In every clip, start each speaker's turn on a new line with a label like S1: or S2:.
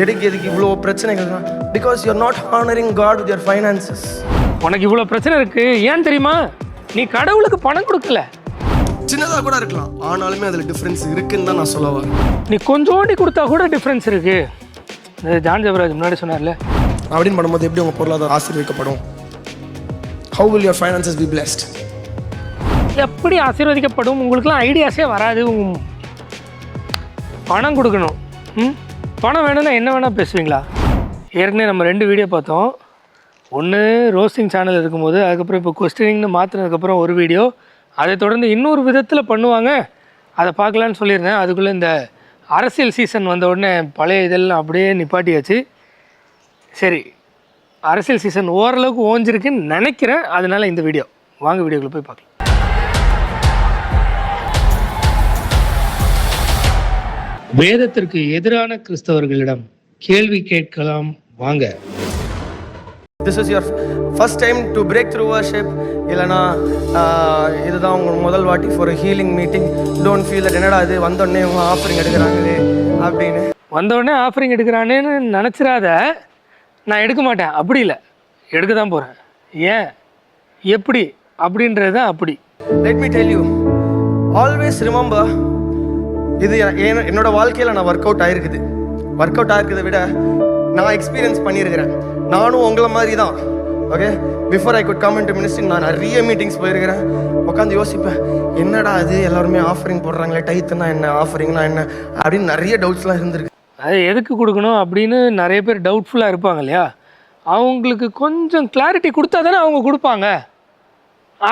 S1: எதுக்கு இவ்வளோ பிரச்சனைகள்? Because you are not honouring God with your finances.
S2: உனக்கு இவ்வளோ பிரச்சனை இருக்கு ஏன் தெரியுமா? நீ கடவுளுக்கு பணம் கொடுக்கல.
S1: சின்னதாக கூட இருக்கலாம், ஆனாலுமே அதில் டிஃப்ரென்ஸ் இருக்குன்னு தான் நான் சொல்ல வரேன்.
S2: நீ கொஞ்சோண்டி கொடுத்தா கூட டிஃப்ரென்ஸ் இருக்கு. ஜான் ஜெபராஜ் முன்னாடி சொன்னார்ல,
S1: அப்படின்னு பண்ணும்போது எப்படி உங்கள் பொருளாதாரம் ஆசீர்வதிக்கப்படும்? How will your finances be blessed?
S2: எப்படி ஆசீர்வதிக்கப்படும்? உங்களுக்குலாம் ஐடியாஸே வராது. பணம் கொடுக்கணும். பணம் வேணும்னா என்ன வேணால் பேசுவீங்களா? ஏற்கனவே நம்ம 2 வீடியோ பார்த்தோம். ஒன்று ரோஸ்டிங் சேனல் இருக்கும்போது, அதுக்கப்புறம் இப்போ கொஸ்டினிங்னு மாற்றினதுக்கப்புறம் ஒரு வீடியோ, அதை தொடர்ந்து இன்னொரு விதத்தில் பண்ணுவாங்க, அதை பார்க்கலான்னு சொல்லியிருந்தேன். அதுக்குள்ளே இந்த அரசியல் சீசன் வந்த உடனே பழைய இதெல்லாம் அப்படியே நிப்பாட்டியாச்சு. சரி, அரசியல் சீசன் ஓரளவுக்கு ஓஞ்சிருக்குன்னு நினைக்கிறேன். அதனால் இந்த வீடியோ வாங்க வீடியோக்குள்ளே போய் பார்க்கலாம். வேதத்திற்கு எதிரான கிறிஸ்தவர்களிடம் கேள்வி கேட்கலாம் வாங்க.
S1: This is your first time to break through worship. இல்லைனா இதுதான் உங்கள் முதல் வாட்டி for healing meeting. Don't feel that என்னடா இது வந்தோடனே இவங்க ஆஃபரிங் எடுக்கிறாங்களே அப்படின்னு.
S2: வந்தோடனே ஆஃபரிங் எடுக்கிறானேன்னு நினச்சிடாத. நான் எடுக்க மாட்டேன், அப்படி இல்லை, எடுக்க தான் போகிறேன். ஏன், எப்படி அப்படின்றது தான் அப்படி.
S1: Let me tell you, always remember, இது என்னோட வாழ்க்கையில் நான் ஒர்க் அவுட் ஆகிருக்கிறத விட நான் எக்ஸ்பீரியன்ஸ் பண்ணியிருக்கிறேன். நானும் உங்களை மாதிரி தான். Okay, before I could come in to ministry நான் நிறைய மீட்டிங்ஸ் போயிருக்கிறேன். உட்காந்து யோசிப்பேன், என்னடா அது எல்லாருமே ஆஃபரிங் போடுறாங்களே, டைத்துனா என்ன, ஆஃபரிங்னா என்ன அப்படின்னு நிறைய டவுட்ஸ்லாம் இருந்திருக்கு.
S2: அது எதுக்கு கொடுக்கணும் அப்படின்னு நிறைய பேர் டவுட்ஃபுல்லாக இருப்பாங்க இல்லையா? அவங்களுக்கு கொஞ்சம் கிளாரிட்டி கொடுத்தா தானே அவங்க கொடுப்பாங்க.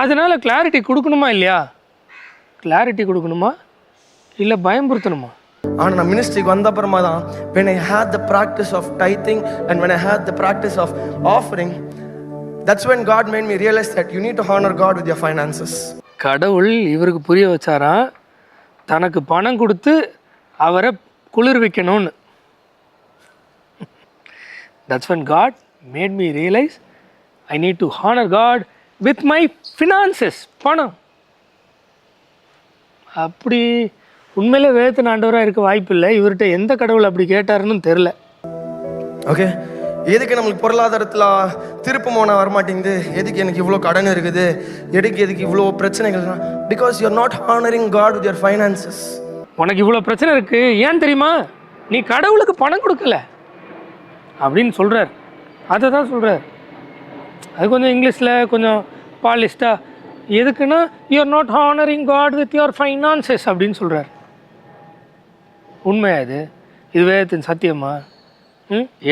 S2: அதனால் கிளாரிட்டி கொடுக்கணுமா இல்லையா? கிளாரிட்டி கொடுக்கணுமா இல்லை பயம்படுத்தணுமா?
S1: ஆனால் நான் மினிஸ்ட்ரிக்கு வந்த அப்புறமா தான், when I had the practice of tithing and when I had the practice of offering, that's when God made me realize that you need to honor God with your finances.
S2: கடவுள் இவருக்கு புரிய வச்சாராம், தனக்கு பணம் கொடுத்து அவரை குளிர்விக்கணும்னு. That's when God made me realize I need to honor God with my finances. பணம் அப்படி உண்மையிலே வேதத்தின் ஆண்டவராக இருக்க வாய்ப்பு இல்லை. இவர்கிட்ட எந்த கடவுள் அப்படி கேட்டாருன்னு தெரில.
S1: ஓகே, எதுக்கு நம்மளுக்கு பொருளாதாரத்தில் திருப்பமான வரமாட்டேங்குது, எதுக்கு எனக்கு இவ்வளோ கடன் இருக்குது, எதுக்கு இவ்வளோ பிரச்சனைகள்? Because you are not honouring God with your finances.
S2: உனக்கு இவ்வளோ பிரச்சனை இருக்குது ஏன் தெரியுமா? நீ கடவுளுக்கு பணம் கொடுக்கல அப்படின்னு சொல்கிறார். அதை தான் சொல்கிறார். அது கொஞ்சம் இங்கிலீஷில் கொஞ்சம் பாலிஸ்டாக, எதுக்குன்னா you are not honouring God with your finances அப்படின்னு சொல்கிறார். உண்மையா இது வேதத்தின் சத்தியமா?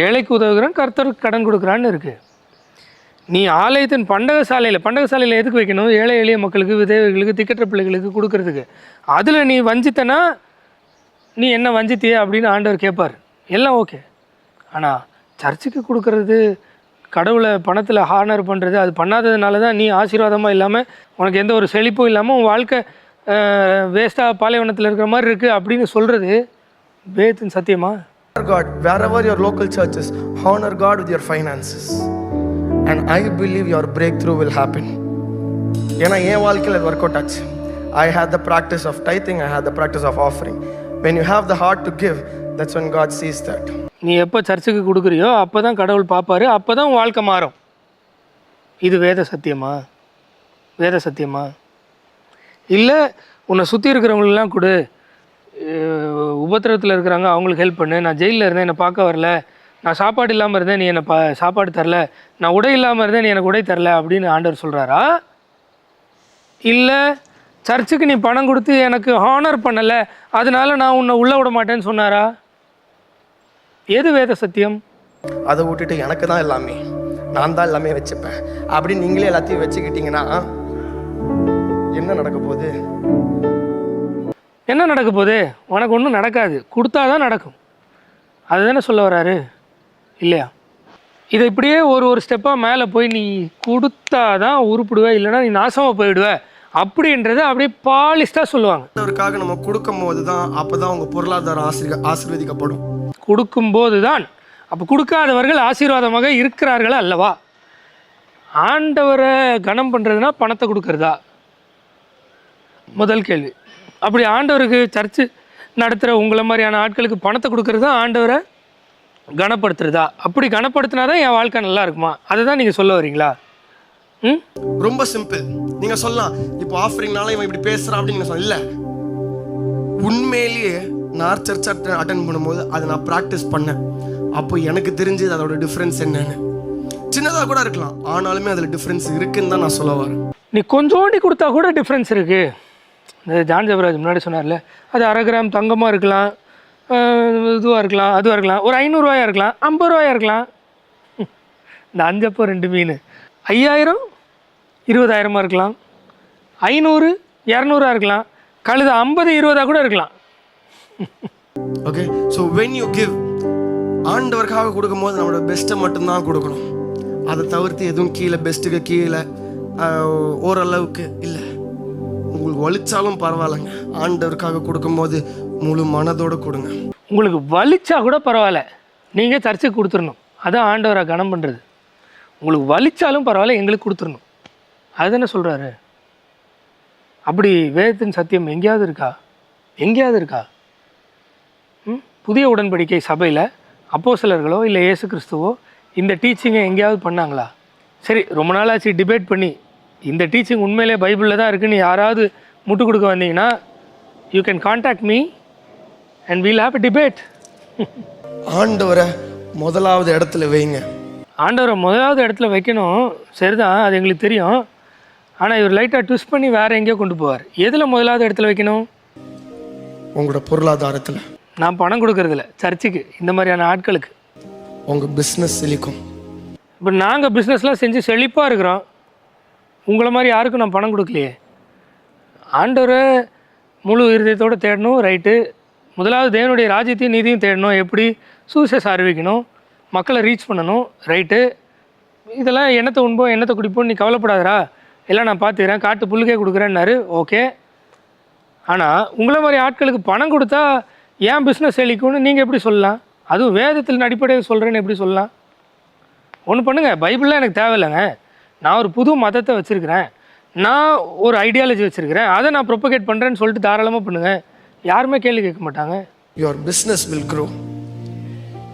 S2: ஏழைக்கு உதவுகிறான், கர்த்தருக்கு கடன் கொடுக்குறான்னு இருக்குது. நீ ஆலயத்தின் பண்டகசாலையில் எதுக்கு வைக்கணும்? ஏழை எளிய மக்களுக்கு, விதவைகளுக்கு, திக்கற்ற பிள்ளைகளுக்கு கொடுக்கறதுக்கு. அதில் நீ வஞ்சித்தனா, நீ என்ன வஞ்சித்திய அப்படின்னு ஆண்டவர் கேட்பார். எல்லாம் ஓகே. ஆனால் சர்ச்சுக்கு கொடுக்கறது, கடவுளை பணத்தில் ஹானர் பண்ணுறது, அது பண்ணாததுனால தான் நீ ஆசீர்வாதமாக இல்லாமல், உனக்கு எந்த ஒரு செழிப்பும் இல்லாமல் உன் வாழ்க்கை வேஸ்ட்டாக பாலைவனத்தில் இருக்கிற மாதிரி இருக்குது அப்படின்னு சொல்கிறது வேதத்தின் சத்தியமா?
S1: God, wherever your local church is, honor God with your finances. And I believe your breakthrough will happen. ஏன்னா என் வாழ்க்கையில் ஒர்க் அவுட் ஆச்சு. I had the practice of tithing, I had the practice of offering. When you have the heart to give, that's when God sees that.
S2: நீ எப்போ சர்ச்சுக்கு கொடுக்குறியோ அப்போ தான் கடவுள் பார்ப்பார், அப்போ தான் உன் வாழ்க்கை மாறும். இது வேத சத்தியமா? இல்லை உன்னை சுற்றி இருக்கிறவங்களெலாம் கொடு, உபத்திரத்தில் இருக்கிறாங்க அவங்களுக்கு ஹெல்ப் பண்ணு, நான் ஜெயிலில் இருந்தேன் என்னை பார்க்க வரல, நான் சாப்பாடு இல்லாமல் இருந்தேன் நீ என்னை சாப்பாடு தரல, நான் உடை இல்லாமல் இருந்தேன் நீ எனக்கு உடை தரல அப்படின்னு ஆண்டவர் சொல்கிறாரா? இல்லை சர்ச்சுக்கு நீ பணம் கொடுத்து எனக்கு ஹானர் பண்ணலை அதனால நான் உன்னை உள்ளே விட மாட்டேன்னு சொன்னாரா? எது வேத சத்தியம்?
S1: அதை விட்டுட்டு எனக்கு தான் எல்லாமே, நான் தான் எல்லாமே வச்சுப்பேன் அப்படின்னு நீங்களே எல்லாத்தையும் வச்சுக்கிட்டீங்கன்னா என்ன நடக்க போகுது?
S2: என்ன நடக்க போகுது? உனக்கு ஒன்றும் நடக்காது. கொடுத்தா தான் நடக்கும். அதுதானே சொல்ல வராரு இல்லையா? இதை இப்படியே ஒரு ஸ்டெப்பாக மேலே போய் நீ கொடுத்தா தான் உருப்பிடுவ, இல்லைனா நீ நாசமாக போயிடுவ அப்படின்றத அப்படியே பாலிஸ்டாக சொல்லுவாங்க.
S1: அதற்காக நம்ம கொடுக்கும் போது தான் அப்போ தான் உங்கள் பொருளாதாரம் ஆசீர்வதிக்கப்படும்.
S2: கொடுக்கும்போது தான். அப்போ கொடுக்காதவர்கள் ஆசீர்வாதமாக இருக்கிறார்களா அல்லவா? ஆண்டவரை கனம் பண்ணுறதுனா பணத்தை கொடுக்கறதா? முதல் கேள்வி. அப்படி ஆண்டவருக்கு சர்ச்சு நடத்துகிற உங்களை மாதிரியான ஆட்களுக்கு பணத்தை கொடுக்கறது தான் ஆண்டவரை கனப்படுத்துறதா? அப்படி கனப்படுத்தினா தான் என் வாழ்க்கை நல்லா இருக்குமா? அதை தான் நீங்கள் சொல்ல வரீங்களா? ம்,
S1: ரொம்ப சிம்பிள். நீங்க சொல்லலாம் இப்போ ஆஃபரிங்னால இவன் இப்படி பேசுறான் அப்படின்னு நீங்க சொல்ல. இல்ல, உண்மையிலேயே நான் சர்ச் அட்டன் பண்ணும்போது அதை நான் ப்ராக்டிஸ் பண்ணேன். அப்போ எனக்கு தெரிஞ்சது அதோட டிஃப்ரென்ஸ் என்னன்னு. சின்னதாக கூட இருக்கலாம், ஆனாலுமே அதில் டிஃப்ரென்ஸ் இருக்குன்னு தான் நான் சொல்ல வரேன்.
S2: நீ கொஞ்சோண்டி கொடுத்தா கூட டிஃப்ரென்ஸ் இருக்குது. இந்த ஜான் ஜெபராஜ் முன்னாடி சொன்னார்ல, அது 1/2 கிராம் தங்கமாக இருக்கலாம், இதுவாக இருக்கலாம், அதுவாக இருக்கலாம், ஒரு 500 ரூபாயா இருக்கலாம், 50 ரூபாயா இருக்கலாம். இந்த 5 அப்போ 2 மீன் 5000 20,000 இருக்கலாம், 500 200 இருக்கலாம், கழுத 50 20 கூட இருக்கலாம்.
S1: Okay, so when you give, ஆண்டவருக்காக கொடுக்கும்போது நம்மளோட பெஸ்ட்டை மட்டும்தான் கொடுக்கணும். அதை தவிர்த்து எதுவும் கீழே பெஸ்ட்டுக்கு கீழே ஓரளவுக்கு இல்லை. உங்களுக்கு வலிச்சாலும் பரவாயில்லைங்க, ஆண்டவருக்காக கொடுக்கும்போது முழு மனதோடு கொடுங்க.
S2: உங்களுக்கு வலிச்சா கூட பரவாயில்ல, நீங்கள் சர்ச்சுக்கு கொடுத்துடணும். அதான் ஆண்டவரை கனம் பண்ணுறது. உங்களுக்கு வலிச்சாலும் பரவாயில்ல, எங்களுக்கு கொடுத்துடணும். அதுதானே சொல்கிறாரு. அப்படி வேதத்தின் சத்தியம் எங்கேயாவது இருக்கா? எங்கேயாவது இருக்கா? புதிய உடன்படிக்கை சபையில் அப்போஸ்தலர்களோ இல்லை இயேசு கிறிஸ்துவோ இந்த டீச்சிங்கை எங்கேயாவது பண்ணாங்களா? சரி, ரொம்ப நாளாச்சு டிபேட் பண்ணி இந்த டீச்சிங் உண்மையிலே பைபிளில் தான் இருக்குன்னு யாராவது முட்டு கொடுக்க வந்தீங்கன்னா, you can contact me and we'll have a debate.
S1: ஆண்டவரை முதலாவது இடத்துல வைங்க.
S2: ஆண்டவரை முதலாவது இடத்துல வைக்கணும், சரிதான், அது எங்களுக்கு தெரியும். ஆனால் இவர் லைட்டாக ட்விஸ்ட் பண்ணி வேறு எங்கேயோ கொண்டு போவார். எதில் முதலாவது இடத்துல வைக்கணும்?
S1: உங்களோட பொருளாதாரத்தில்.
S2: நான் பணம் கொடுக்கறதில்ல சர்ச்சுக்கு, இந்த மாதிரியான ஆட்களுக்கு.
S1: உங்கள் பிஸ்னஸ் செழிக்கும்.
S2: இப்போ நாங்கள் பிஸ்னஸ்லாம் செஞ்சு செழிப்பாக இருக்கிறோம், உங்களை மாதிரி யாருக்கும் நான் பணம் கொடுக்கலையே. ஆண்டவரை முழு இருதயத்தோடு தேடணும், ரைட்டு. முதலாவது தேவனுடைய ராஜ்யத்தையும் நீதியும் தேடணும். எப்படி? சுவிசேஷம் அறிவிக்கணும், மக்களை ரீச் பண்ணணும், ரைட்டு. இதெல்லாம் எண்ணத்தை உண்போம் எண்ணத்தை குடிப்போம், நீ கவலைப்படாதரா, எல்லாம் நான் பார்த்துக்கிறேன், காட்டு புல்லுக்கே கொடுக்குறேன்னாரு, ஓகே. ஆனால் உங்களை மாதிரி ஆட்களுக்கு பணம் கொடுத்தா ஏன் பிஸ்னஸ் செழிக்கும்னு நீங்கள் எப்படி சொல்லலாம்? அதுவும் வேதத்தின் அடிப்படையில் சொல்கிறேன்னு எப்படி சொல்லலாம்? ஒன்று பண்ணுங்கள், பைபிள்லாம் எனக்கு தேவையில்லைங்க. நான் ஒரு புது மதத்தை வச்சுருக்கிறேன், நான் ஒரு ஐடியாலஜி வச்சுருக்கிறேன், அதை நான் ப்ரொபகேட் பண்ணுறேன்னு சொல்லிட்டு தாராளமாக பண்ணுங்கள். யாருமே கேள்வி கேட்க மாட்டாங்க.
S1: Your business will grow,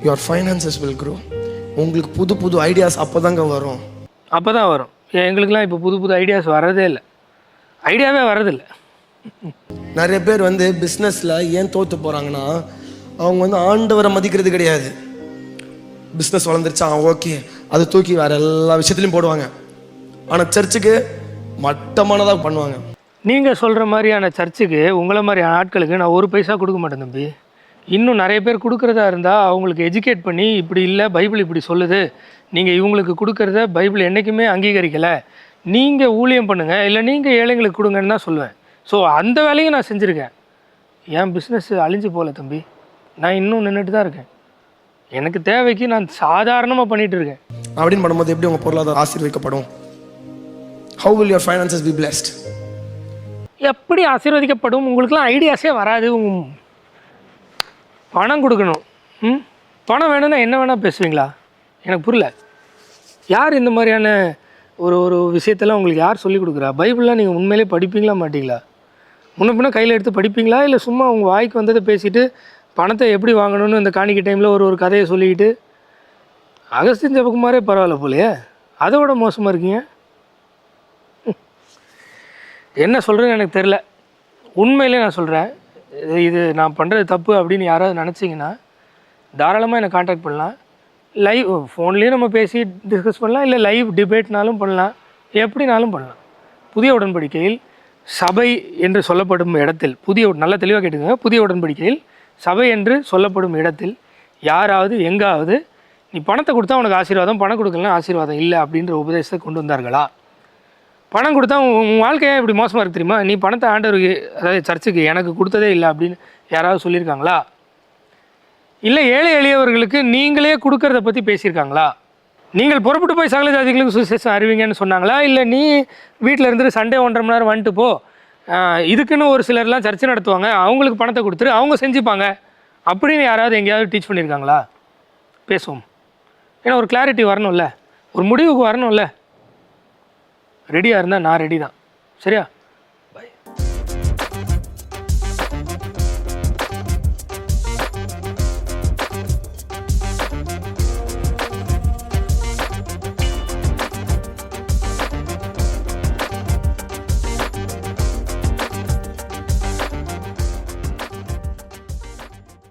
S1: your finances will grow. உங்களுக்கு புது புது ஐடியாஸ் அப்போ தாங்க வரும்.
S2: அப்போ தான் வரும். எங்களுக்கெல்லாம் இப்போ புது புது ஐடியாஸ் வரதே இல்லை, ஐடியாவே வரதில்லை.
S1: நிறைய பேர் பிஸ்னஸில் ஏன் தோற்று போகிறாங்கன்னா, அவங்க ஆண்டவரை மதிக்கிறது கிடையாது. பிஸ்னஸ் வளர்ந்துருச்சா, ஓகே, அதை தூக்கி வேறு எல்லா விஷயத்துலையும் போடுவாங்க. ஆனால் சர்ச்சுக்கு மட்டமானதாக பண்ணுவாங்க.
S2: நீங்கள் சொல்கிற மாதிரியான சர்ச்சுக்கு உங்களை மாதிரியான ஆட்களுக்கு நான் 1 பைசா கொடுக்க மாட்டேன் தம்பி. இன்னும் நிறைய பேர் கொடுக்குறதா இருந்தால் அவங்களுக்கு எஜுகேட் பண்ணி, இப்படி இல்லை பைபிள் இப்படி சொல்லுது, நீங்கள் இவங்களுக்கு கொடுக்குறத பைபிள் என்றைக்குமே அங்கீகரிக்கலை, நீங்கள் ஊழியம் பண்ணுங்கள், இல்லை நீங்கள் ஏழைங்களுக்கு கொடுங்கன்னு தான் சொல்லுவேன். ஸோ அந்த வேலையும் நான் செஞ்சுருக்கேன். என் பிஸ்னஸ் அழிஞ்சு போகல தம்பி, நான் இன்னும் நின்றுட்டு தான் இருக்கேன். எனக்கு தேவைக்கு நான் சாதாரணமாக பண்ணிகிட்டு இருக்கேன்.
S1: அப்படின்னு பண்ணும்போது எப்படி உங்கள் பொருளாதாரம் ஆசீர்வதிக்கப்படும்? How will your finances be blessed?
S2: எப்படி ஆசீர்வதிக்கப்படும்? உங்களுக்குலாம் ஐடியாஸே வராது. பணம் கொடுக்கணும், பணம் வேணும்னா என்ன வேணால் பேசுவீங்களா? எனக்கு புரியல. யார் இந்த மாதிரியான ஒரு விஷயத்தெல்லாம் உங்களுக்கு யார் சொல்லிக் கொடுக்குறா? பைபிள்லாம் நீங்கள் உண்மையிலே படிப்பீங்களா மாட்டிங்களா? முன்ன பின்ன கையில் எடுத்து படிப்பீங்களா? இல்லை சும்மா உங்கள் வாய்க்கு வந்ததை பேசிவிட்டு பணத்தை எப்படி வாங்கணும்னு இந்த காணிக்கை டைமில் ஒரு கதையை சொல்லிக்கிட்டு, அகஸ்தின் ஜெபக்குமாரே பரவாயில்ல போலையே, அதை விட மோசமாக இருக்கீங்க. என்ன சொல்கிறேன்னு எனக்கு தெரில. உண்மையிலே நான் சொல்கிறேன், இது நான் பண்ணுறது தப்பு அப்படின்னு யாராவது நினச்சிங்கன்னா தாராளமாக என்னை காண்டாக்ட் பண்ணலாம். லைவ் ஃபோன்லேயும் நம்ம பேசி டிஸ்கஸ் பண்ணலாம், இல்லை லைவ் டிபேட்னாலும் பண்ணலாம், எப்படினாலும் பண்ணலாம். புதிய உடன்படிக்கையில் சபை என்று சொல்லப்படும் இடத்தில், நல்ல தெளிவாக கேட்டுக்கோங்க, புதிய உடன்படிக்கையில் சபை என்று சொல்லப்படும் இடத்தில் யாராவது எங்காவது நீ பணத்தை கொடுத்தா உனக்கு ஆசீர்வாதம், பணம் கொடுக்கலாம் ஆசீர்வாதம் இல்லை அப்படின்ற உபதேசத்தை கொண்டு வந்தார்களா? பணம் கொடுத்தா உன் வாழ்க்கையே இப்படி மோசமாக இருக்கு தெரியுமா, நீ பணத்தை ஆண்டவருக்கு, அதாவது சர்ச்சுக்கு எனக்கு கொடுத்ததே இல்லை அப்படின்னு யாராவது சொல்லியிருக்காங்களா? இல்லை ஏழை எளியவர்களுக்கு நீங்களே கொடுக்கறத பற்றி பேசியிருக்காங்களா? நீங்கள் புறப்பட்டு போய் சகல ஜாதிகளுக்கு சுவிசேஷம் அறிவிங்கன்னு சொன்னாங்களா? இல்லை நீ வீட்டில் இருந்துட்டு சண்டே 1.5 மணி நேரம் வந்துட்டு போ, இதுக்குன்னு ஒரு சிலர்லாம் சர்ச்சை நடத்துவாங்க, அவங்களுக்கு பணத்தை கொடுத்துரு, அவங்க செஞ்சுப்பாங்க அப்படின்னு யாராவது எங்கேயாவது டீச் பண்ணியிருக்காங்களா? பேசுவோம். ஏன்னா ஒரு கிளாரிட்டி வரணும்ல, ஒரு முடிவுக்கு வரணும்ல. ரெடியாக இருந்தால் நான் ரெடி தான், சரியா?